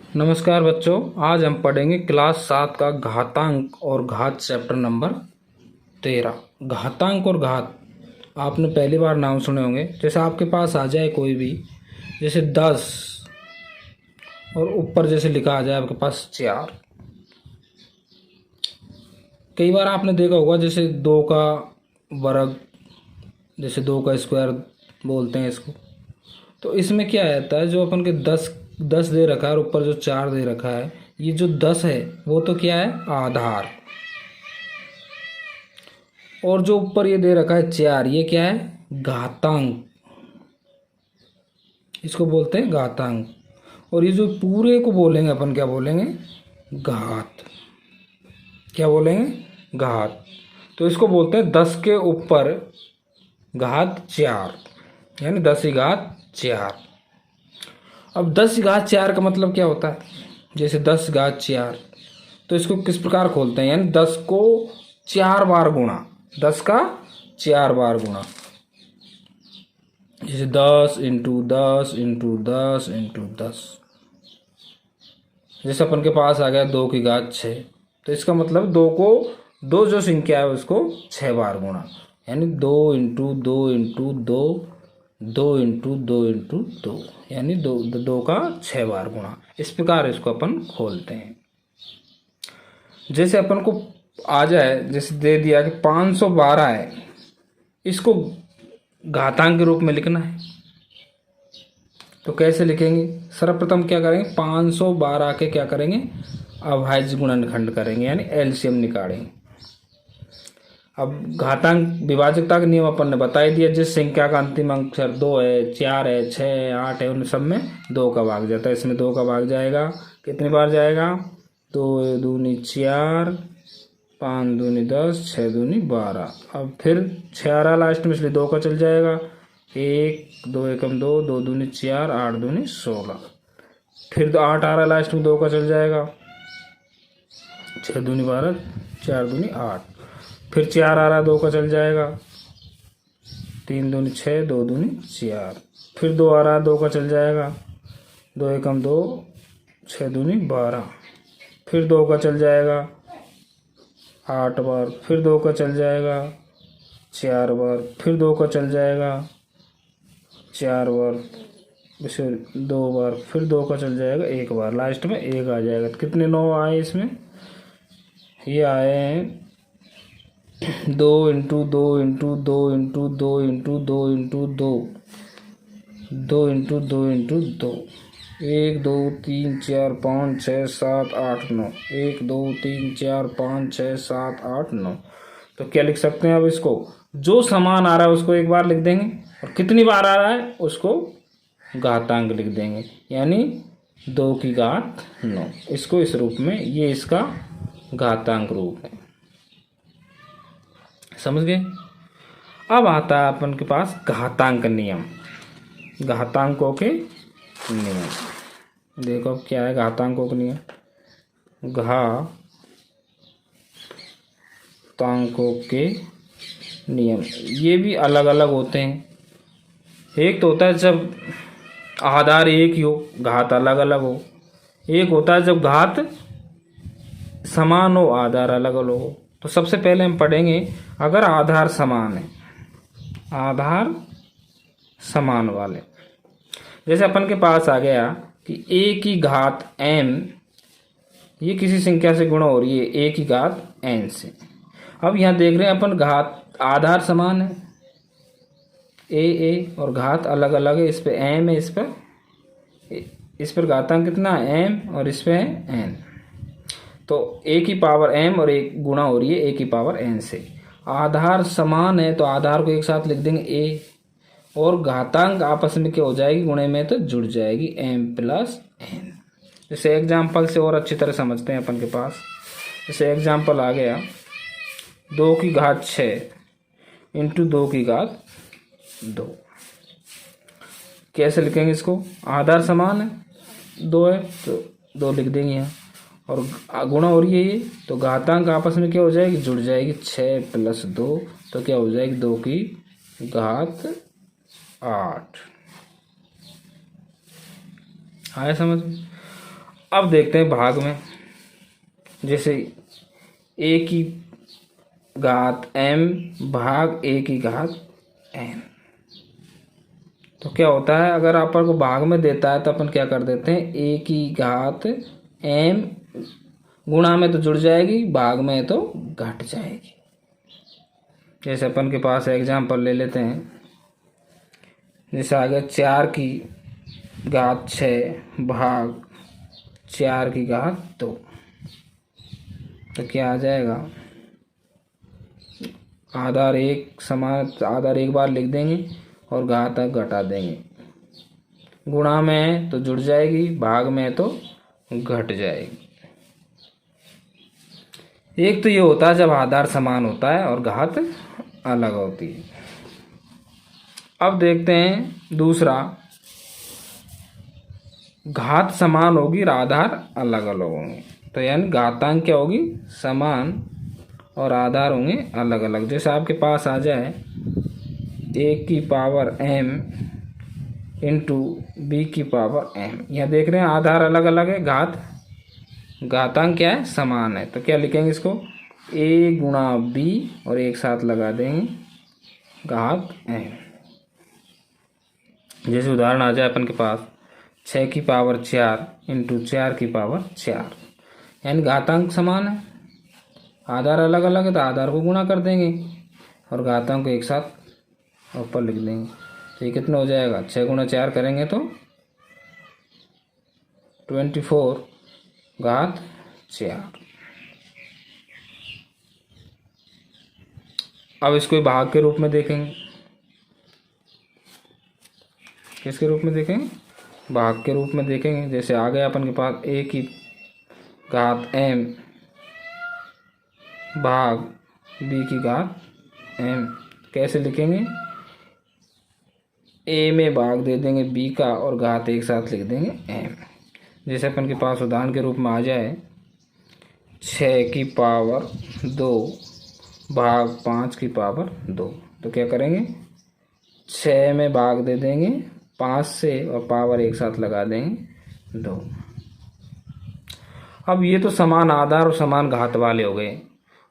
नमस्कार बच्चों, आज हम पढ़ेंगे क्लास 7 का घातांक और घात चैप्टर नंबर 13। घातांक और घात आपने पहली बार नाम सुने होंगे। जैसे आपके पास आ जाए कोई भी, जैसे 10 और ऊपर जैसे लिखा आ जाए आपके पास 4। कई बार आपने देखा होगा जैसे 2 का वर्ग, जैसे 2 का स्क्वायर बोलते हैं इसको। तो इसमें क्या आता है, जो अपन के 10 दे रखा है और ऊपर जो 4 दे रखा है, ये जो 10 है वो तो क्या है, आधार। और जो ऊपर ये दे रखा है 4, ये क्या है, घातांक। इसको बोलते हैं घातांक। और ये जो पूरे को बोलेंगे अपन, क्या बोलेंगे, घात। क्या बोलेंगे, घात। तो इसको बोलते हैं 10 के ऊपर घात 4, यानी 10 की घात 4। अब 10 की घात 4 का मतलब क्या होता है, जैसे 10 की घात 4, तो इसको किस प्रकार खोलते हैं, यानी 10 को 4 बार गुणा, 10 का 4 बार गुणा। जैसे 10 इंटू 10 इंटू 10 इंटू 10। जैसे अपन के पास आ गया 2 की घात 6, तो इसका मतलब 2 को, 2 जो संख्या है उसको 6 बार गुणा, यानी 2 इंटू 2 इंटू 2, 2 इंटू 2 इंटू 2, यानी 2 का 6 बार गुणा। इस प्रकार इसको अपन खोलते हैं। जैसे अपन को आ जाए, जैसे दे दिया कि 512 है, इसको घातांक के रूप में लिखना है, तो कैसे लिखेंगे। सर्वप्रथम क्या करेंगे, 512 के क्या करेंगे, अभाज्य गुणनखंड करेंगे, यानी एलसीएम निकालेंगे। अब घातांक विभाजकता का नियम अपन ने बता ही दिया। जिस संख्या का अंतिम अक्षर 2 है, 4 है, 6 है, 8 है, उन सब में 2 का भाग जाता है। इसमें 2 का भाग जाएगा, कितनी बार जाएगा, 2 दूनी 4, 5 दूनी 10, 6 दूनी 12। अब फिर 6 आ रहा लास्ट में, इसलिए 2 का चल जाएगा, 1 2 एकम 2, 2 दूनी 4, 8 दूनी 16। फिर 8 आ रहा लास्ट में, 2 का चल जाएगा, 6 दूनी 12, 4 दूनी 8। फिर 4 आ रहा, 2 का चल जाएगा, 3 दूनी 6, 2 दूनी 4। फिर 2 आ रहा, 2 का चल जाएगा, 2 एकम 2, 6 दूनी 12। फिर 2 का चल जाएगा 8 बार। फिर 2 का चल जाएगा 4 बार। फिर 2 का चल जाएगा 4 बार, वैसे 2 बार। फिर 2 का चल जाएगा 1 बार, लास्ट में 1 आ जाएगा। तो कितने 9 आए इसमें, ये आए हैं 2 into 2 into 2 into 2 into 2 into 2, 2 into 2 into 2, 1 2 3 4 5 6 7 8 9, 1 2 3 4 5 6 7 8 9। तो क्या लिख सकते हैं, अब इसको जो समान आ रहा है उसको एक बार लिख देंगे, और कितनी बार आ रहा है उसको घातांक लिख देंगे, यानी 2 की घात 9। इसको इस रूप में, ये इसका घातांक रूप है। समझ गए। अब आता है अपन के पास घातांक नियम, घातांकों के नियम। देखो अब क्या है घातांकों के नियम। घातांकों के नियम ये भी अलग अलग होते हैं। एक तो होता है जब आधार एक ही हो, घात अलग अलग हो। एक होता है जब घात समान हो, आधार अलग अलग हो। तो सबसे पहले हम पढ़ेंगे, अगर आधार समान है, आधार समान वाले, जैसे अपन के पास आ गया कि a की घात m, ये किसी संख्या से गुणा हो रही है a की घात n से। अब यहाँ देख रहे हैं अपन, घात आधार समान है a और घात अलग अलग है। इस पे m है, इस पर घातांक कितना है m, और इस पे है n। तो a की पावर m और एक गुणा हो रही है a की पावर n से। आधार समान है तो आधार को एक साथ लिख देंगे a, और घातांक आपस में क्या हो जाएगी, गुणे में तो जुड़ जाएगी m प्लस n। जैसे एग्जाम्पल से और अच्छी तरह समझते हैं अपन के पास। जैसे एग्जाम्पल आ गया 2 की घात 6 इंटू 2 की घात 2। कैसे लिखेंगे इसको, आधार समान है, 2 है तो 2 लिख देंगे यहाँ, और गुणा हो रही है ये, तो घातांक आपस में क्या हो जाएगी, जुड़ जाएगी, 6 प्लस 2, तो क्या हो जाएगी, 2 की घात 8। आया समझ में। अब देखते हैं भाग में, जैसे a की घात m भाग a की घात n। तो क्या होता है, अगर अपन को भाग में देता है तो अपन क्या कर देते हैं, a की घात m गुणा में तो जुड़ जाएगी, भाग में तो घट जाएगी। जैसे अपन के पास एग्जाम्पल ले लेते हैं, जैसे आगे 4 की घात 6 भाग 4 की घात 2। तो क्या आ जाएगा, आधार एक समान, आधार एक बार लिख देंगे और घात घटा देंगे। गुणा में है तो जुड़ जाएगी, भाग में है तो घट जाएगी। एक तो ये होता है जब आधार समान होता है और घात अलग होती है। अब देखते हैं दूसरा, घात समान होगी और आधार अलग अलग होंगे। तो यानी घातांक क्या होगी, समान और आधार होंगे अलग अलग। जैसे आपके पास आ जाए a की पावर m इंटू बी की पावर m। यहाँ देख रहे हैं आधार अलग अलग है, घातांक क्या है, समान है। तो क्या लिखेंगे इसको, a गुणा b और एक साथ लगा देंगे घात m। जैसे उदाहरण आ जाए अपन के पास 6 की पावर 4 इंटू 4 की पावर 4, यानी घातांक समान है, आधार अलग अलग है तो आधार को गुणा कर देंगे और घातांक को एक साथ ऊपर लिख देंगे। तो ये कितना हो जाएगा, 6 गुणा 4 करेंगे तो 24 घात 4। अब इसको भाग के रूप में देखेंगे, किसके रूप में देखेंगे, भाग के रूप में देखेंगे। जैसे आ गया अपन के पास a की घात m भाग b की घात m। कैसे लिखेंगे, a में भाग दे देंगे b का और घात एक साथ लिख देंगे m। जैसे अपन के पास उदाहरण के रूप में आ जाए 6 की पावर 2 भाग 5 की पावर 2। तो क्या करेंगे, 6 में भाग दे देंगे 5 से और पावर एक साथ लगा देंगे 2। अब ये तो समान आधार और समान घात वाले हो गए।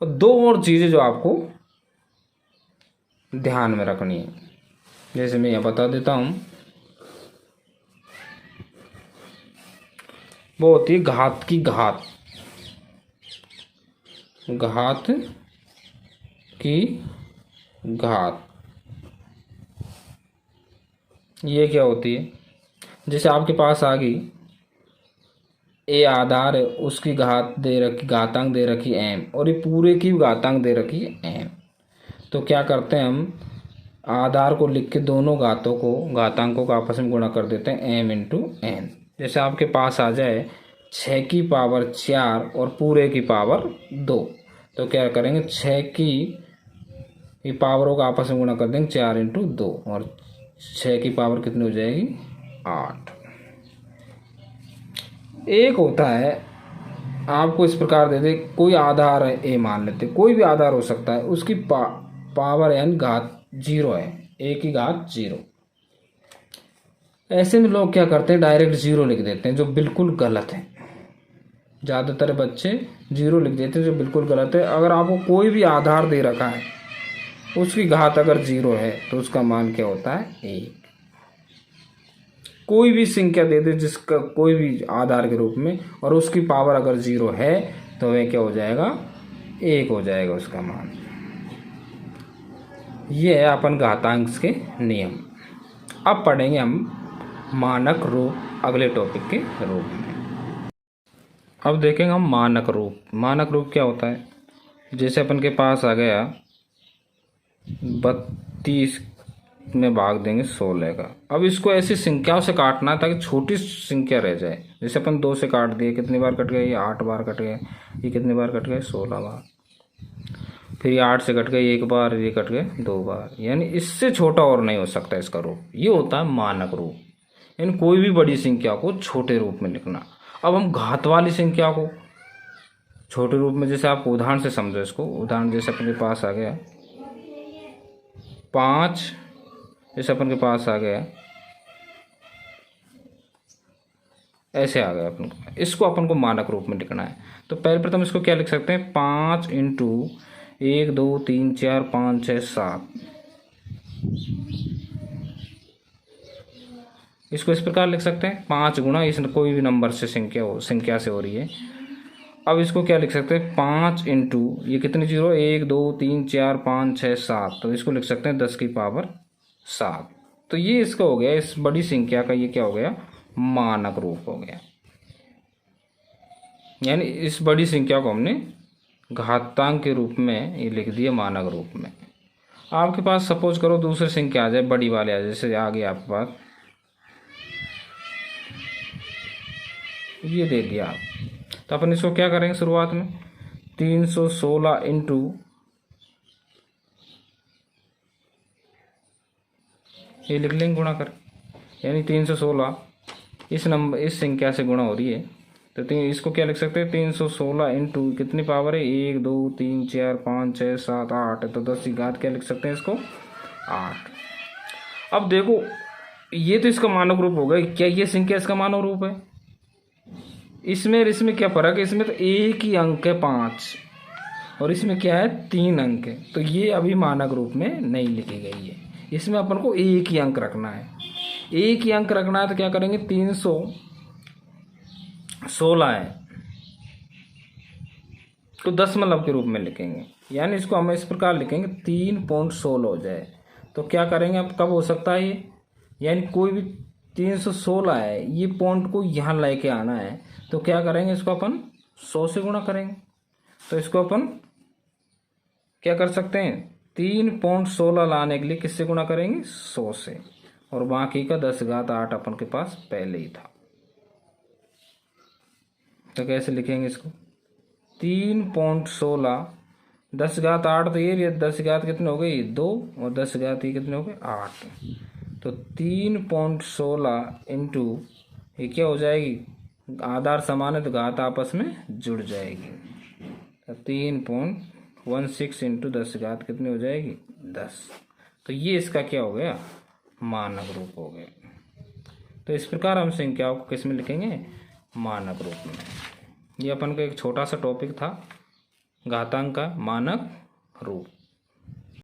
और दो और चीज़ें जो आपको ध्यान में रखनी है, जैसे मैं यह बता देता हूँ, वो होती है घात की घात, घात की घात। ये क्या होती है, जैसे आपके पास आ गई ए आधार है, उसकी घात दे रखी, घातांक दे रखी m और ये पूरे की घातांक दे रखी m। तो क्या करते हैं, हम आधार को लिख के दोनों घातांकों को आपस में गुणा कर देते हैं m इंटू n। जैसे आपके पास आ जाए 6 की पावर 4 और पूरे की पावर 2। तो क्या करेंगे, 6 की पावरों को आपस में गुणा कर देंगे 4 इंटू 2 और 6 की पावर कितनी हो जाएगी, 8। एक होता है आपको इस प्रकार दे दे, कोई आधार है ए मान लेते, कोई भी आधार हो सकता है, उसकी पावर यानी घात 0 है, ए की घात 0। ऐसे में लोग क्या करते हैं, डायरेक्ट 0 लिख देते हैं, जो बिल्कुल गलत है। ज़्यादातर बच्चे 0 लिख देते हैं, जो बिल्कुल गलत है। अगर आपको कोई भी आधार दे रखा है, उसकी घात अगर 0 है तो उसका मान क्या होता है, 1। कोई भी संख्या दे दे जिसका कोई भी आधार के रूप में और उसकी पावर अगर 0 है तो वह क्या हो जाएगा, 1 हो जाएगा उसका मान। ये है अपन घातांक के नियम। अब पढ़ेंगे हम मानक रूप अगले टॉपिक के रूप में। अब देखेंगे हम मानक रूप। मानक रूप क्या होता है, जैसे अपन के पास आ गया 32 में भाग देंगे 16 का। अब इसको ऐसी संख्याओं से काटना है ताकि छोटी संख्या रह जाए। जैसे अपन 2 से काट दिए, कितनी बार कट गए, ये 8 बार कट गए। ये कितनी बार कट गए, 16 बार। फिर ये 8 से कट गए 1 बार, ये कट गए 2 बार। यानी इससे छोटा और नहीं हो सकता इसका रूप। ये होता है मानक रूप, यानी कोई भी बड़ी संख्या को छोटे रूप में लिखना। अब हम घात वाली संख्या को छोटे रूप में, जैसे आप उदाहरण से समझो इसको। उदाहरण जैसे अपने पास आ गया 5, जैसे अपन के पास आ गया ऐसे आ गया अपन को। इसको अपन को मानक रूप में लिखना है। तो पहले प्रथम इसको क्या लिख सकते हैं, 5 इंटू 1 2 3 4 5 6 7। इसको इस प्रकार लिख सकते हैं, 5 गुणा इस कोई भी नंबर से संख्या से हो रही है। अब इसको क्या लिख सकते हैं, 5 इंटू ये कितनी जीरो, 1 2 3 4 5 6 7, तो इसको लिख सकते हैं 10 की पावर 7। तो ये इसका हो गया, इस बड़ी संख्या का ये क्या हो गया, मानक रूप हो गया। यानी इस बड़ी संख्या को हमने घातांक के रूप में ये लिख दिया मानक रूप में। आपके पास सपोज करो दूसरी संख्या आ जाए, बड़ी वाले आ जाए, जैसे आ गया आपके पास ये दे दिया आप, तो अपन इसको क्या करेंगे शुरुआत में, 316 इंटू ये लिख लेंगे गुणा कर, यानी 316 इस संख्या से गुणा हो रही है, तो इसको क्या लिख सकते हैं, 316 इंटू कितनी पावर है, 1 2 3 4 5 6 7 8, तो 10 की घात क्या लिख सकते हैं इसको, 8। अब देखो ये तो इसका मानक रूप होगा, क्या ये संख्या इसका मानक रूप है, इसमें और इसमें क्या फर्क है, इसमें तो एक ही अंक है 5 और इसमें क्या है 3 अंक है, तो ये अभी मानक रूप में नहीं लिखी गई है। इसमें अपन को एक ही अंक रखना है, एक ही अंक रखना है, तो क्या करेंगे, 316 है तो दशमलव के रूप में लिखेंगे, यानी इसको हम इस प्रकार लिखेंगे 3.16 हो जाए। तो क्या करेंगे, अब कब हो सकता है ये, यानी कोई भी 316 है, ये पॉइंट को यहाँ लेके आना है, तो क्या करेंगे, इसको अपन 100 से गुणा करेंगे। तो इसको अपन क्या कर सकते हैं, 3.16 लाने के लिए किससे गुणा करेंगे, 100 से, और बाकी का 10⁸ अपन के पास पहले ही था। तो कैसे लिखेंगे इसको, 3.16 10⁸ तो ये 10 कितने हो गई 2 और 10 ये कितने हो गए 8, तो 3.16 इंटू ये क्या हो जाएगी, आधार समान है तो घात आपस में जुड़ जाएगी, तो 3.16 इंटू 10 कितनी हो जाएगी 10। तो ये इसका क्या हो गया, मानक रूप हो गया। तो इस प्रकार हम संख्याओं को किस में लिखेंगे, मानक रूप में। ये अपन का एक छोटा सा टॉपिक था, घातांक का मानक रूप।